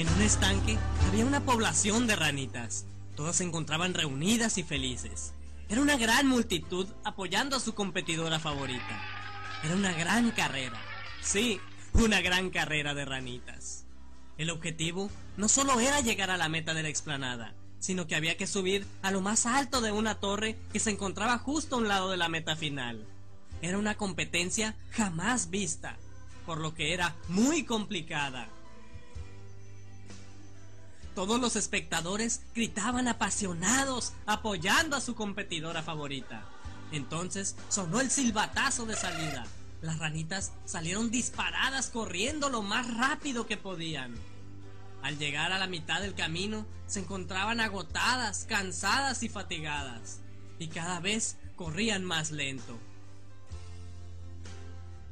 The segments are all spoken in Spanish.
En un estanque había una población de ranitas. Todas se encontraban reunidas y felices. Era una gran multitud apoyando a su competidora favorita. Era una gran carrera. Sí, una gran carrera de ranitas. El objetivo no solo era llegar a la meta de la explanada, sino que había que subir a lo más alto de una torre que se encontraba justo a un lado de la meta final. Era una competencia jamás vista, por lo que era muy complicada. Todos los espectadores gritaban apasionados, apoyando a su competidora favorita. Entonces sonó el silbatazo de salida. Las ranitas salieron disparadas corriendo lo más rápido que podían. Al llegar a la mitad del camino, se encontraban agotadas, cansadas y fatigadas, y cada vez corrían más lento.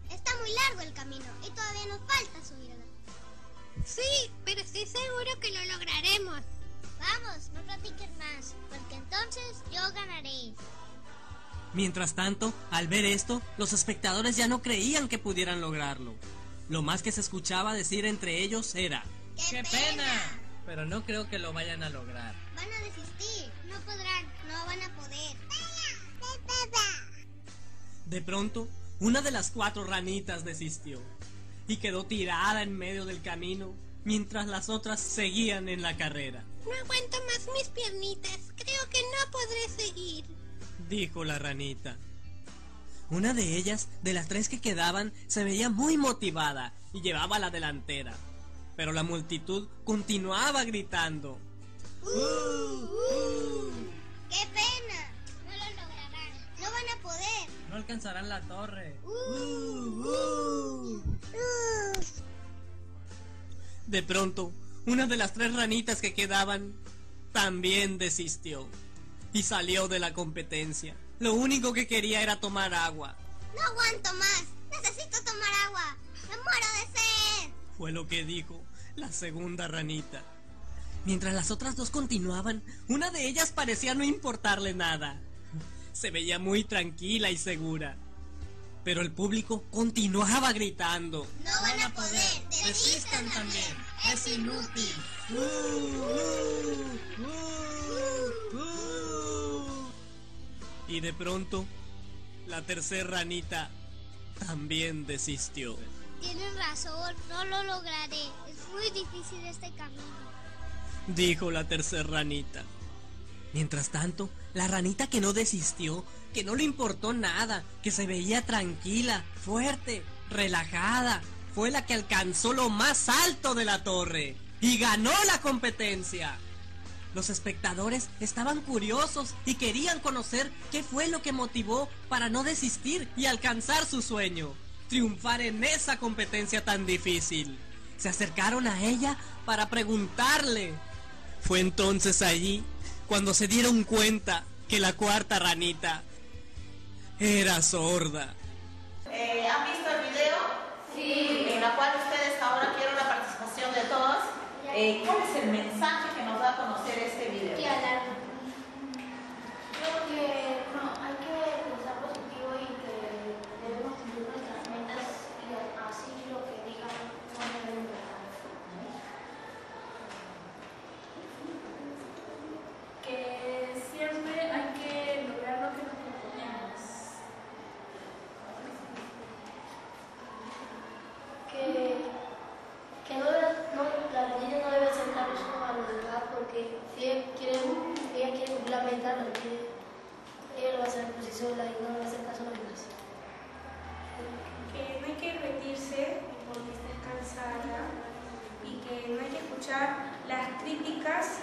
Está muy largo el camino y todavía nos falta subirla. Sí, pero estoy seguro que lo lograremos. Vamos, no platiques más, porque entonces yo ganaré. Mientras tanto, al ver esto, los espectadores ya no creían que pudieran lograrlo. Lo más que se escuchaba decir entre ellos era: ¡Qué pena! Pero no creo que lo vayan a lograr. Van a desistir, no podrán, no van a poder. De pronto, una de las 4 ranitas desistió y quedó tirada en medio del camino, mientras las otras seguían en la carrera. No aguanto más mis piernitas, creo que no podré seguir, dijo la ranita. Una de ellas, de las 3 que quedaban, se veía muy motivada y llevaba la delantera. Pero la multitud continuaba gritando: ¡Qué pena! No lo lograrán, no van a poder. No alcanzarán la torre. De pronto, una de las 3 ranitas que quedaban también desistió y salió de la competencia. Lo único que quería era tomar agua. No aguanto más, necesito tomar agua, me muero de sed, fue lo que dijo la segunda ranita. Mientras las otras 2 continuaban, una de ellas parecía no importarle nada. Se veía muy tranquila y segura. Pero el público continuaba gritando: no van a poder, desistan también, es inútil. Y de pronto, la tercera ranita también desistió. Tienes razón, no lo lograré, es muy difícil este camino, dijo la tercera ranita. Mientras tanto, la ranita que no desistió, que no le importó nada, que se veía tranquila, fuerte, relajada, fue la que alcanzó lo más alto de la torre y ganó la competencia. Los espectadores estaban curiosos y querían conocer qué fue lo que motivó para no desistir y alcanzar su sueño, triunfar en esa competencia tan difícil. Se acercaron a ella para preguntarle. Fue entonces allí cuando se dieron cuenta que la 4ª ranita era sorda. ¿Han visto el video? Sí. En la cual ustedes ahora quieren la participación de todos. ¿Cuál es el mensaje que nos da a conocer este video? ¿Qué alarma? Creo que hay que pensar positivo y que debemos cumplir nuestras metas y así lo que digan no debemos dejar. Que siempre hay que lograr lo que nos proponemos. Que la niña no debe hacer caso a los demás porque si ella quiere cumplir la meta, ella lo va a hacer por sí sola y no le va a hacer caso a los demás. Que no hay que rendirse porque estés cansada y que no hay que escuchar las críticas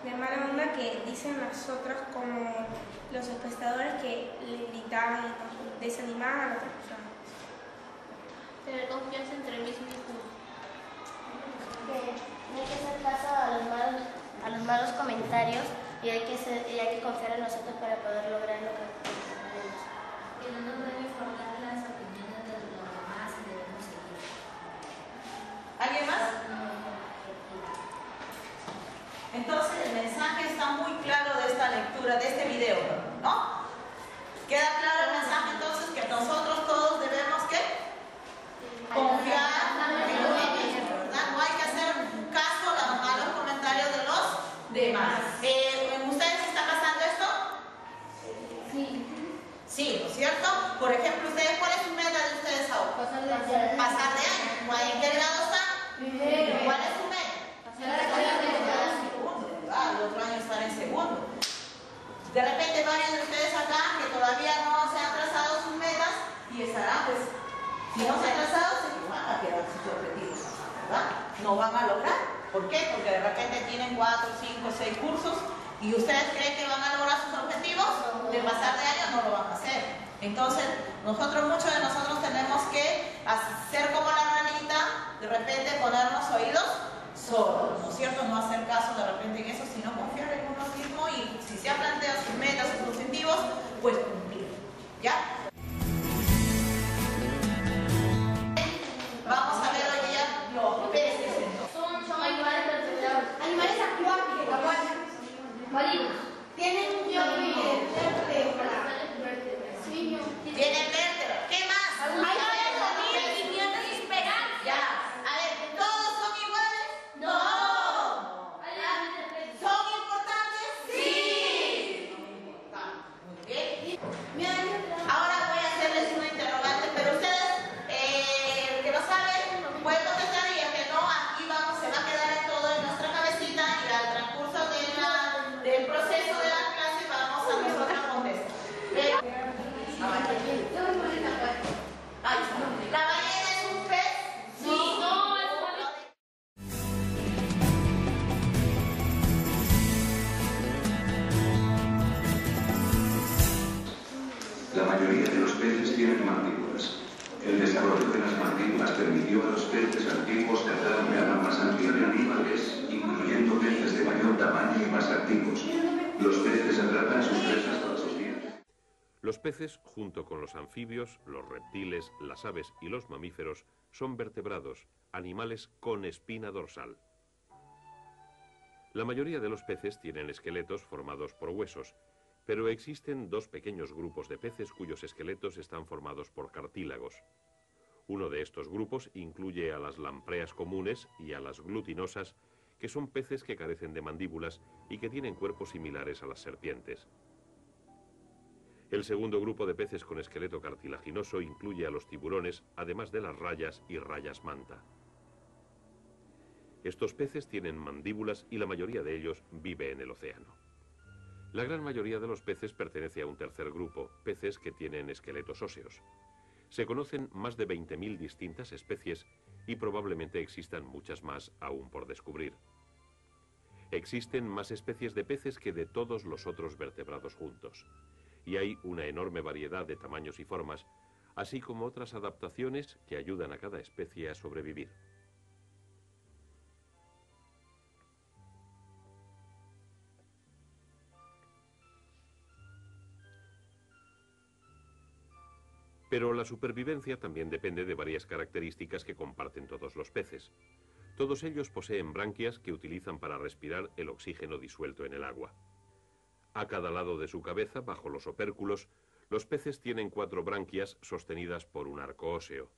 de mala onda que dicen las otras, como los espectadores que le gritaban y desanimaban a las otras personas. Tener confianza entre mí mismos. Que no hay que hacer caso a los malos comentarios y hay que confiar en nosotros para poder lograr lo que queremos. Que no nos debe importar las opiniones de los demás y debemos seguir. ¿Alguien más? Entonces el mensaje está muy claro de esta lectura, de este video, ¿no? ¿Queda claro el mensaje entonces que nosotros todos debemos ¿qué? Confiar en los demás, ¿verdad? No hay que hacer caso a las y estarán, pues, si no se han trazado, se van a quedar sus objetivos, ¿verdad? No van a lograr. ¿Por qué? Porque de repente tienen 4, 5, 6 cursos y ustedes creen que van a lograr sus objetivos, de pasar de año no lo van a hacer. Entonces, muchos de nosotros tenemos que hacer como la ranita, de repente ponernos oídos sordos, ¿no es cierto? No hacer caso de repente en eso, sino confiar en uno mismo y si se ha planteado sus metas, sus objetivos, pues cumplir. ¿Ya? Vamos a ver hoy día los peces. Son animales vertebrados. Animales acuáticos. Marinos. Tienen un Tienen vértebras. ¿Qué más? Ya. A ver, ¿todos son iguales? No. ¿Son importantes? Sí. Muy bien. Ahora voy a hacerles una interrogante, pero ustedes que lo saben pueden contestar y el que no, aquí vamos, se va a quedar en todo en nuestra cabecita y al transcurso del proceso de la clase vamos a nosotros contestar. ¿La ballena es un pez? Sí. No, es La mayoría de los peces tienen mandíbulas. El desarrollo de las mandíbulas permitió a los peces antiguos cazar una gama más amplia de animales, incluyendo peces de mayor tamaño y más activos. Los peces atrapan sus presas con sus dientes. Los peces, junto con los anfibios, los reptiles, las aves y los mamíferos, son vertebrados, animales con espina dorsal. La mayoría de los peces tienen esqueletos formados por huesos, pero existen dos pequeños grupos de peces cuyos esqueletos están formados por cartílagos. Uno de estos grupos incluye a las lampreas comunes y a las glutinosas, que son peces que carecen de mandíbulas y que tienen cuerpos similares a las serpientes. El segundo grupo de peces con esqueleto cartilaginoso incluye a los tiburones, además de las rayas y rayas manta. Estos peces tienen mandíbulas y la mayoría de ellos vive en el océano. La gran mayoría de los peces pertenece a un tercer grupo, peces que tienen esqueletos óseos. Se conocen más de 20.000 distintas especies y probablemente existan muchas más aún por descubrir. Existen más especies de peces que de todos los otros vertebrados juntos. Y hay una enorme variedad de tamaños y formas, así como otras adaptaciones que ayudan a cada especie a sobrevivir. Pero la supervivencia también depende de varias características que comparten todos los peces. Todos ellos poseen branquias que utilizan para respirar el oxígeno disuelto en el agua. A cada lado de su cabeza, bajo los opérculos, los peces tienen 4 branquias sostenidas por un arco óseo.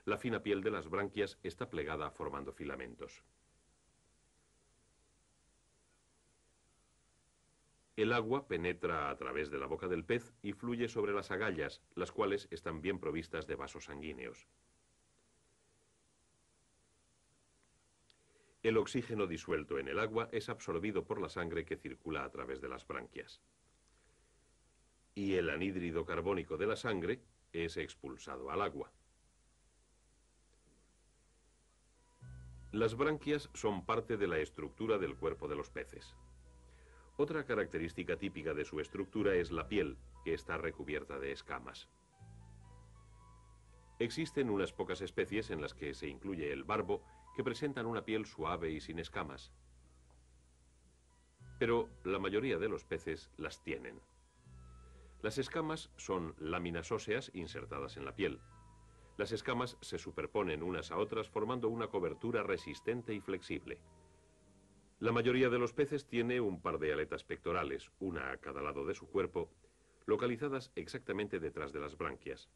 La fina piel de las branquias está plegada formando filamentos. El agua penetra a través de la boca del pez y fluye sobre las agallas, las cuales están bien provistas de vasos sanguíneos. El oxígeno disuelto en el agua es absorbido por la sangre que circula a través de las branquias. Y el anhídrido carbónico de la sangre es expulsado al agua. Las branquias son parte de la estructura del cuerpo de los peces. Otra característica típica de su estructura es la piel, que está recubierta de escamas. Existen unas pocas especies en las que se incluye el barbo, que presentan una piel suave y sin escamas. Pero la mayoría de los peces las tienen. Las escamas son láminas óseas insertadas en la piel. Las escamas se superponen unas a otras formando una cobertura resistente y flexible. La mayoría de los peces tiene un par de aletas pectorales, una a cada lado de su cuerpo, localizadas exactamente detrás de las branquias.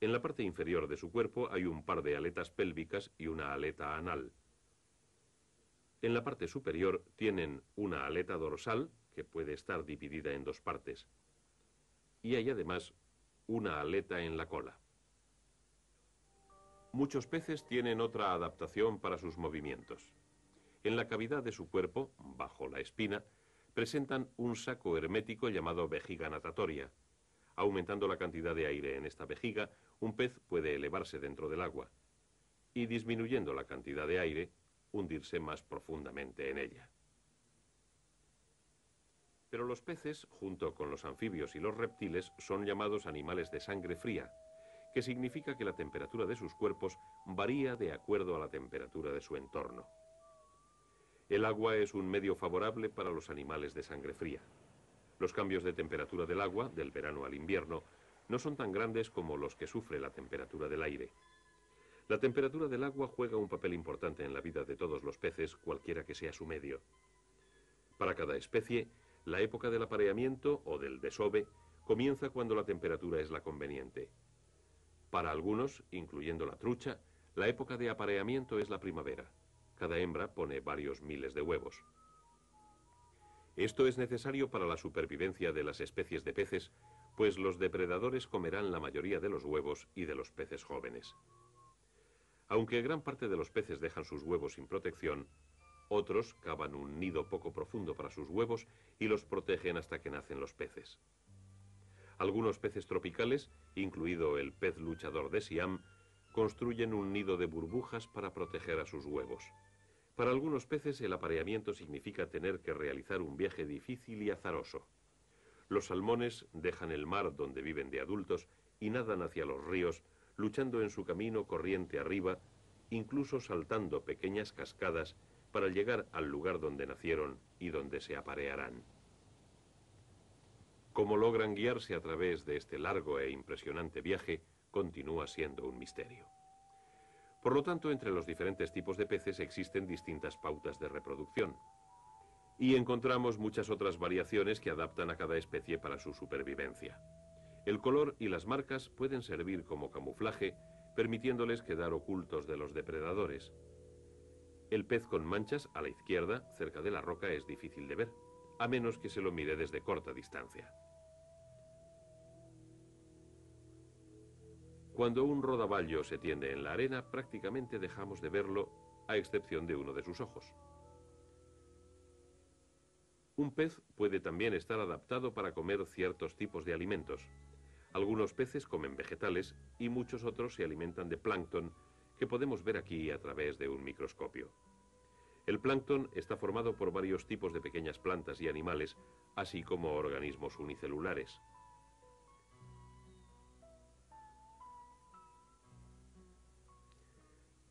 En la parte inferior de su cuerpo hay un par de aletas pélvicas y una aleta anal. En la parte superior tienen una aleta dorsal, que puede estar dividida en 2 partes. Y hay además una aleta en la cola. Muchos peces tienen otra adaptación para sus movimientos. En la cavidad de su cuerpo, bajo la espina, presentan un saco hermético llamado vejiga natatoria. Aumentando la cantidad de aire en esta vejiga, un pez puede elevarse dentro del agua y, disminuyendo la cantidad de aire, hundirse más profundamente en ella. Pero los peces, junto con los anfibios y los reptiles, son llamados animales de sangre fría, que significa que la temperatura de sus cuerpos varía de acuerdo a la temperatura de su entorno. El agua es un medio favorable para los animales de sangre fría. Los cambios de temperatura del agua, del verano al invierno, no son tan grandes como los que sufre la temperatura del aire. La temperatura del agua juega un papel importante en la vida de todos los peces, cualquiera que sea su medio. Para cada especie, la época del apareamiento o del desove comienza cuando la temperatura es la conveniente. Para algunos, incluyendo la trucha, la época de apareamiento es la primavera. Cada hembra pone varios miles de huevos. Esto es necesario para la supervivencia de las especies de peces, pues los depredadores comerán la mayoría de los huevos y de los peces jóvenes. Aunque gran parte de los peces dejan sus huevos sin protección, otros cavan un nido poco profundo para sus huevos y los protegen hasta que nacen los peces. Algunos peces tropicales, incluido el pez luchador de Siam, construyen un nido de burbujas para proteger a sus huevos. Para algunos peces el apareamiento significa tener que realizar un viaje difícil y azaroso. Los salmones dejan el mar donde viven de adultos y nadan hacia los ríos, luchando en su camino corriente arriba, incluso saltando pequeñas cascadas para llegar al lugar donde nacieron y donde se aparearán. Cómo logran guiarse a través de este largo e impresionante viaje continúa siendo un misterio. Por lo tanto, entre los diferentes tipos de peces existen distintas pautas de reproducción. Y encontramos muchas otras variaciones que adaptan a cada especie para su supervivencia. El color y las marcas pueden servir como camuflaje, permitiéndoles quedar ocultos de los depredadores. El pez con manchas a la izquierda, cerca de la roca, es difícil de ver, a menos que se lo mire desde corta distancia. Cuando un rodaballo se tiende en la arena, prácticamente dejamos de verlo, a excepción de uno de sus ojos. Un pez puede también estar adaptado para comer ciertos tipos de alimentos. Algunos peces comen vegetales y muchos otros se alimentan de plancton, que podemos ver aquí a través de un microscopio. El plancton está formado por varios tipos de pequeñas plantas y animales, así como organismos unicelulares.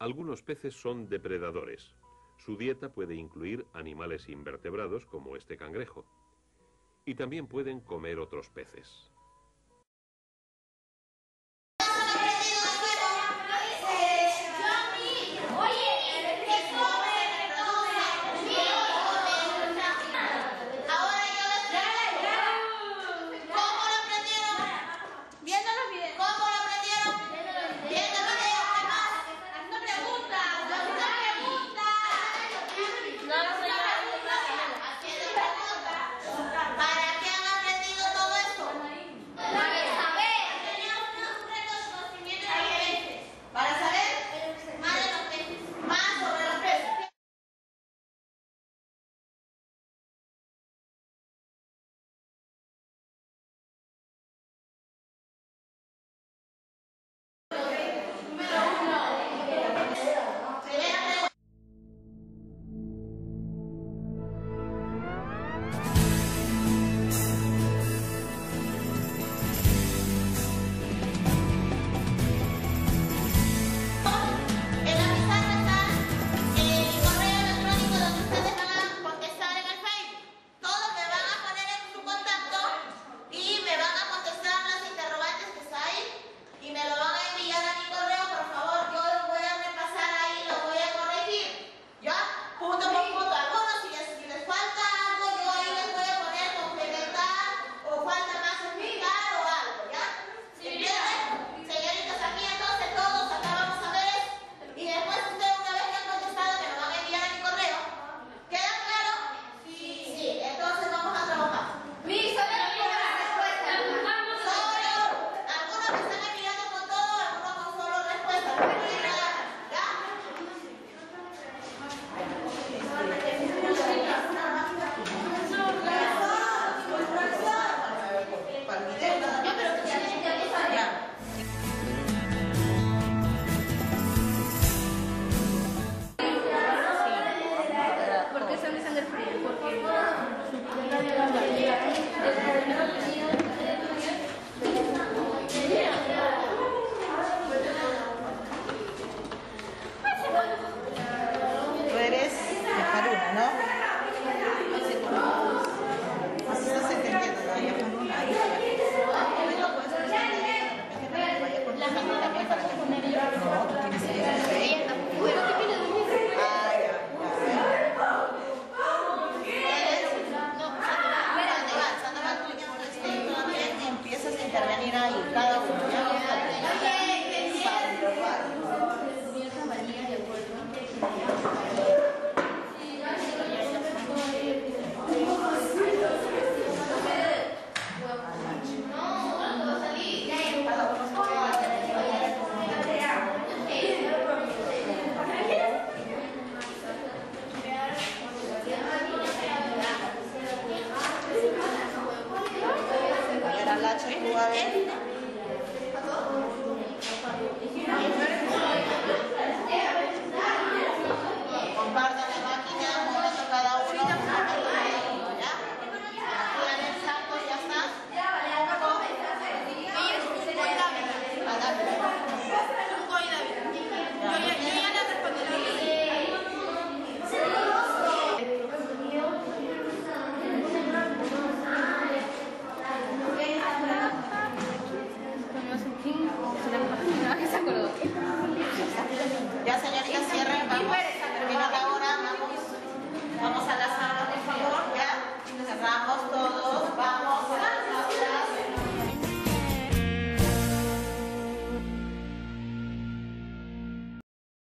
Algunos peces son depredadores. Su dieta puede incluir animales invertebrados como este cangrejo. Y también pueden comer otros peces.